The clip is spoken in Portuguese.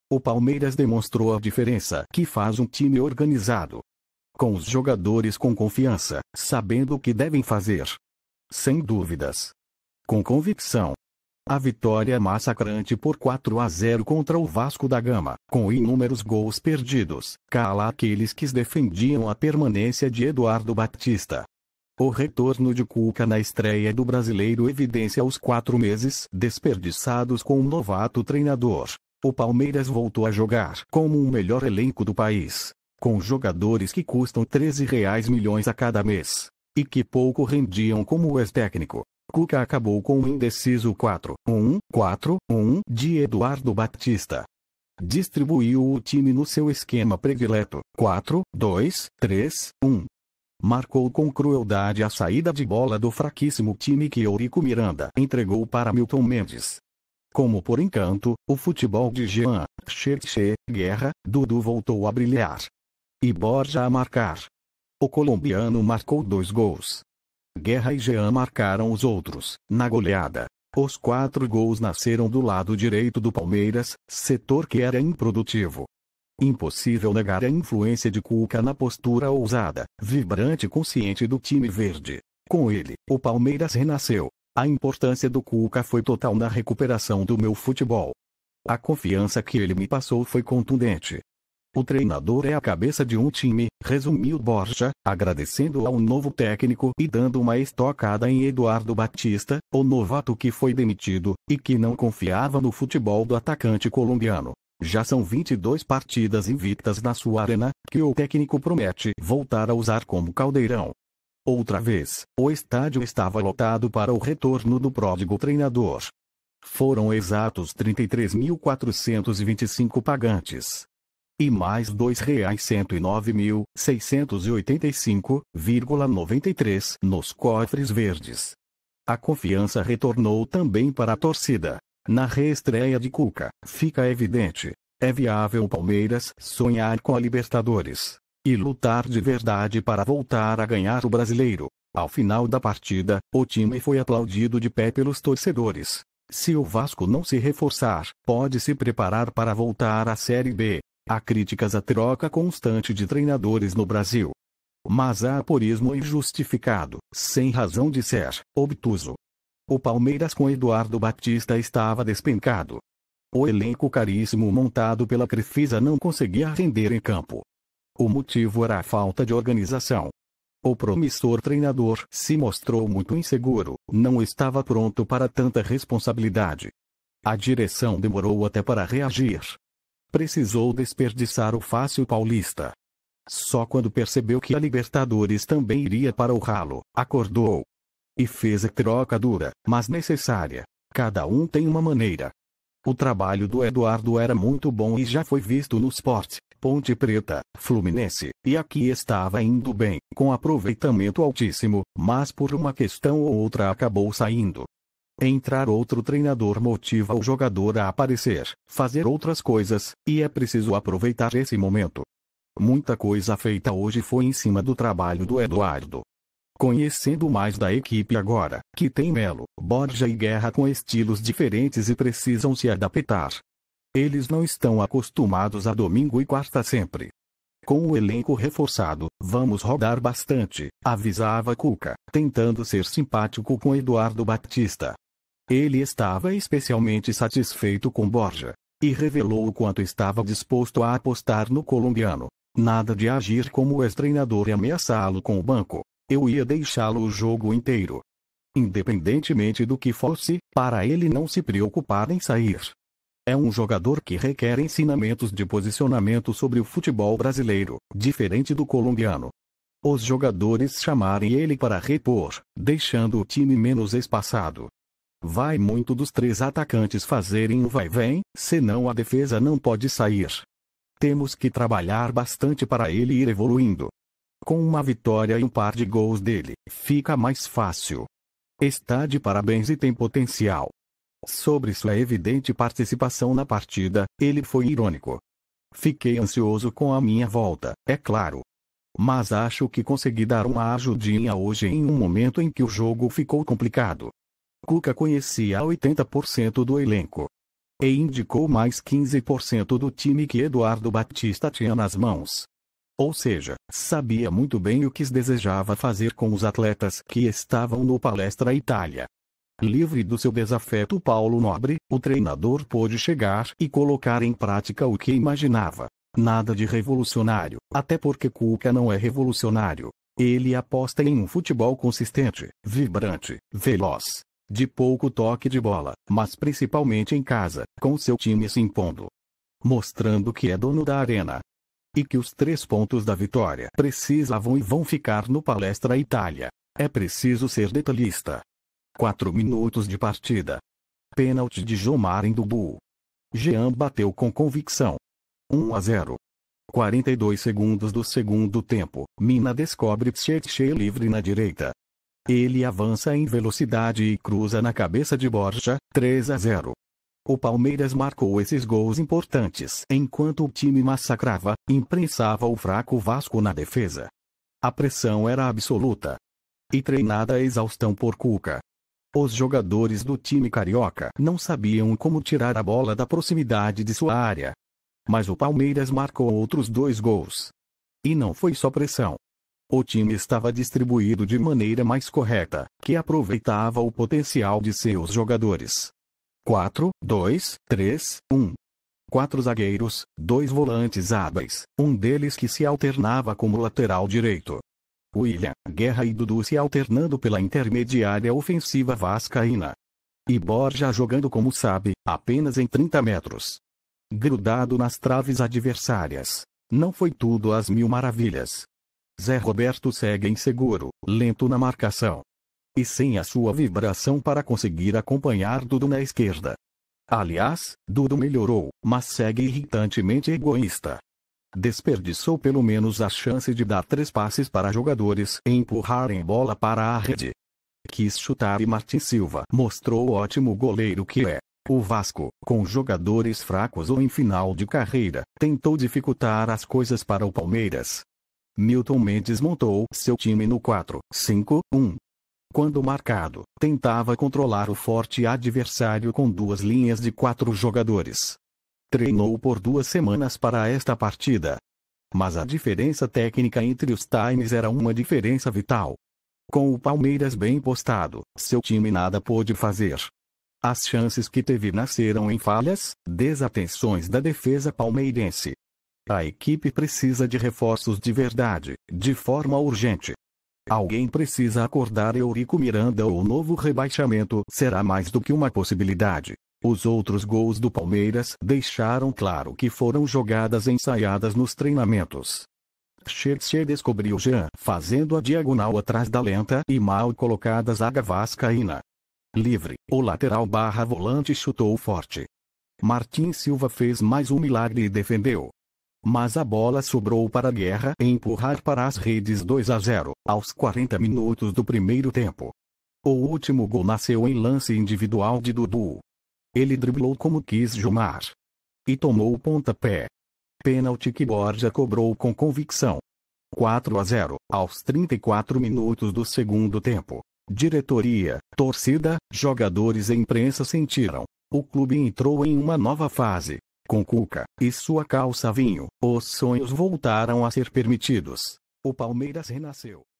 O Palmeiras demonstrou a diferença que faz um time organizado. Com os jogadores com confiança, sabendo o que devem fazer. Sem dúvidas. Com convicção. A vitória massacrante por 4-0 contra o Vasco da Gama, com inúmeros gols perdidos, cala aqueles que defendiam a permanência de Eduardo Batista. O retorno de Cuca na estreia do Brasileiro evidencia os 4 meses desperdiçados com um novato treinador. O Palmeiras voltou a jogar como o melhor elenco do país, com jogadores que custam R$ 13 milhões a cada mês, e que pouco rendiam como ex-técnico. Cuca acabou com o indeciso 4-1-4-1 de Eduardo Batista. Distribuiu o time no seu esquema predileto, 4-2-3-1. Marcou com crueldade a saída de bola do fraquíssimo time que Eurico Miranda entregou para Milton Mendes. Como por encanto, o futebol de Jean, Xerxé, Guerra, Dudu voltou a brilhar. E Borja a marcar. O colombiano marcou 2 gols. Guerra e Jean marcaram os outros, na goleada. Os 4 gols nasceram do lado direito do Palmeiras, setor que era improdutivo. Impossível negar a influência de Cuca na postura ousada, vibrante e consciente do time verde. Com ele, o Palmeiras renasceu. A importância do Cuca foi total na recuperação do meu futebol. A confiança que ele me passou foi contundente. O treinador é a cabeça de um time, resumiu Borja, agradecendo ao novo técnico e dando uma estocada em Eduardo Batista, o novato que foi demitido, e que não confiava no futebol do atacante colombiano. Já são 22 partidas invictas na sua arena, que o técnico promete voltar a usar como caldeirão. Outra vez, o estádio estava lotado para o retorno do pródigo treinador. Foram exatos 33.425 pagantes. E mais R$ 109.685,93 nos cofres verdes. A confiança retornou também para a torcida. Na reestreia de Cuca, fica evidente, é viável o Palmeiras sonhar com a Libertadores e lutar de verdade para voltar a ganhar o Brasileiro. Ao final da partida, o time foi aplaudido de pé pelos torcedores. Se o Vasco não se reforçar, pode se preparar para voltar à Série B. Há críticas à troca constante de treinadores no Brasil. Mas há aporismo injustificado, sem razão de ser, obtuso. O Palmeiras com Eduardo Batista estava despencado. O elenco caríssimo montado pela Crefisa não conseguia render em campo. O motivo era a falta de organização. O promissor treinador se mostrou muito inseguro, não estava pronto para tanta responsabilidade. A direção demorou até para reagir. Precisou desperdiçar o fácil paulista. Só quando percebeu que a Libertadores também iria para o ralo, acordou. E fez a troca dura, mas necessária. Cada um tem uma maneira. O trabalho do Eduardo era muito bom e já foi visto no Sport, Ponte Preta, Fluminense, e aqui estava indo bem, com aproveitamento altíssimo, mas por uma questão ou outra acabou saindo. Entrar outro treinador motiva o jogador a aparecer, fazer outras coisas, e é preciso aproveitar esse momento. Muita coisa feita hoje foi em cima do trabalho do Eduardo. Conhecendo mais da equipe agora, que tem Melo, Borja e Guerra com estilos diferentes e precisam se adaptar. Eles não estão acostumados a domingo e quarta sempre. Com o elenco reforçado, vamos rodar bastante, avisava Cuca, tentando ser simpático com Eduardo Batista. Ele estava especialmente satisfeito com Borja, e revelou o quanto estava disposto a apostar no colombiano. Nada de agir como ex-treinador e ameaçá-lo com o banco. Eu ia deixá-lo o jogo inteiro. Independentemente do que fosse, para ele não se preocupar em sair. É um jogador que requer ensinamentos de posicionamento sobre o futebol brasileiro, diferente do colombiano. Os jogadores chamarem ele para repor, deixando o time menos espaçado. Vai muito dos 3 atacantes fazerem o vai-vem, senão a defesa não pode sair. Temos que trabalhar bastante para ele ir evoluindo. Com uma vitória e um par de gols dele, fica mais fácil. Está de parabéns e tem potencial. Sobre sua evidente participação na partida, ele foi irônico. Fiquei ansioso com a minha volta, é claro. Mas acho que consegui dar uma ajudinha hoje em um momento em que o jogo ficou complicado. Cuca conhecia 80% do elenco. E indicou mais 15% do time que Eduardo Batista tinha nas mãos. Ou seja, sabia muito bem o que desejava fazer com os atletas que estavam no Palestra Itália. Livre do seu desafeto Paulo Nobre, o treinador pôde chegar e colocar em prática o que imaginava. Nada de revolucionário, até porque Cuca não é revolucionário. Ele aposta em um futebol consistente, vibrante, veloz, de pouco toque de bola, mas principalmente em casa, com seu time se impondo. Mostrando que é dono da arena. E que os 3 pontos da vitória precisavam e vão ficar no Palestra Itália. É preciso ser detalhista. 4 minutos de partida. Pênalti de Jomar em Dubu. Jean bateu com convicção. 1-0. 42 segundos do segundo tempo. Mina descobre Tchê livre na direita. Ele avança em velocidade e cruza na cabeça de Borja. 3-0. O Palmeiras marcou esses gols importantes enquanto o time massacrava, imprensava o fraco Vasco na defesa. A pressão era absoluta. E treinada a exaustão por Cuca. Os jogadores do time carioca não sabiam como tirar a bola da proximidade de sua área. Mas o Palmeiras marcou outros 2 gols. E não foi só pressão. O time estava distribuído de maneira mais correta, que aproveitava o potencial de seus jogadores. 4, 2, 3, 1. 4 zagueiros, 2 volantes hábeis, um deles que se alternava como lateral direito. William, Guerra e Dudu se alternando pela intermediária ofensiva vascaína. E Borja jogando como sabe, apenas em 30 metros. Grudado nas traves adversárias. Não foi tudo às mil maravilhas. Zé Roberto segue inseguro, lento na marcação. E sem a sua vibração para conseguir acompanhar Dudu na esquerda. Aliás, Dudu melhorou, mas segue irritantemente egoísta. Desperdiçou pelo menos a chance de dar 3 passes para jogadores e empurrarem bola para a rede. Quis chutar e Martin Silva mostrou o ótimo goleiro que é. O Vasco, com jogadores fracos ou em final de carreira, tentou dificultar as coisas para o Palmeiras. Milton Mendes montou seu time no 4-5-1. Quando marcado, tentava controlar o forte adversário com 2 linhas de 4 jogadores. Treinou por 2 semanas para esta partida. Mas a diferença técnica entre os times era uma diferença vital. Com o Palmeiras bem postado, seu time nada pôde fazer. As chances que teve nasceram em falhas, desatenções da defesa palmeirense. A equipe precisa de reforços de verdade, de forma urgente. Alguém precisa acordar Eurico Miranda ou o novo rebaixamento será mais do que uma possibilidade. Os outros gols do Palmeiras deixaram claro que foram jogadas ensaiadas nos treinamentos. Tchê descobriu Jean fazendo a diagonal atrás da lenta e mal colocada zaga vascaína. Livre, o lateral barra volante chutou forte. Martin Silva fez mais um milagre e defendeu. Mas a bola sobrou para a Guerra empurrar para as redes 2-0, aos 40 minutos do primeiro tempo. O último gol nasceu em lance individual de Dudu. Ele driblou como quis Jomar. E tomou o pontapé. Pênalti que Borja cobrou com convicção. 4-0, aos 34 minutos do segundo tempo. Diretoria, torcida, jogadores e imprensa sentiram. O clube entrou em uma nova fase. Com Cuca e sua calça vinho, os sonhos voltaram a ser permitidos. O Palmeiras renasceu.